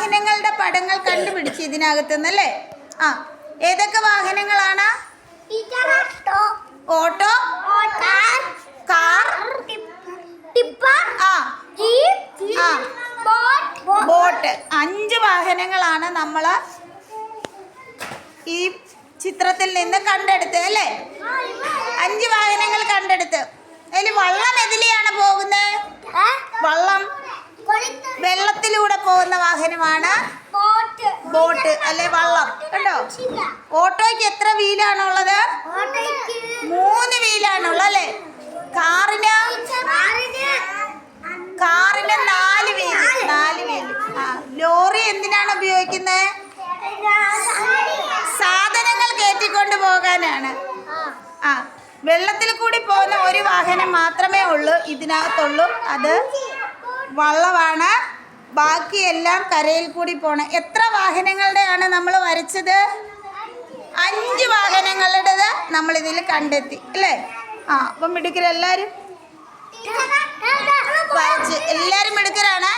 വാഹനങ്ങളുടെ പടങ്ങൾ കണ്ടുപിടിച്ച് ഇതിനകത്തുനിന്നല്ലേ? ആ, ഏതൊക്കെ വാഹനങ്ങളാണ്? Auto, car, boat. 5 വാഹനങ്ങളാണ് നമ്മൾ ഈ ചിത്രത്തിൽ നിന്ന് കണ്ടെടുത്തത് അല്ലേ? 5 വാഹനങ്ങൾ കണ്ടെടുത്ത്. അതിൽ വള്ളം എതിലെയാണ് പോകുന്നത്? വള്ളം വെള്ളത്തിലൂടെ പോകുന്ന വാഹനമാണ് ബോട്ട് അല്ലെ വള്ളം. കണ്ടോ? ഓട്ടോയ്ക്ക് എത്ര വീലാണുള്ളത്? 3 വീലാണുള്ളത് അല്ലേ? കാറിന് 4 വീല്. ലോറി എന്തിനാണ് ഉപയോഗിക്കുന്നത്? സാധനങ്ങൾ കയറ്റിക്കൊണ്ട് പോകാനാണ്. വെള്ളത്തിൽ കൂടി പോകുന്ന ഒരു വാഹനം മാത്രമേ ഉള്ളൂ ഇതിനകത്തുള്ളൂ, അത് വള്ളമാണ്. ബാക്കിയെല്ലാം കരയിൽ കൂടി പോണം. എത്ര വാഹനങ്ങളുടെയാണ് നമ്മൾ വരച്ചത്? 5 വാഹനങ്ങളുടേത് നമ്മൾ ഇതിൽ കണ്ടെത്തി അല്ലേ? അപ്പം മിടുക്കരെല്ലാവരും വരച്ച്, എല്ലാവരും മിടുക്കരാണ്.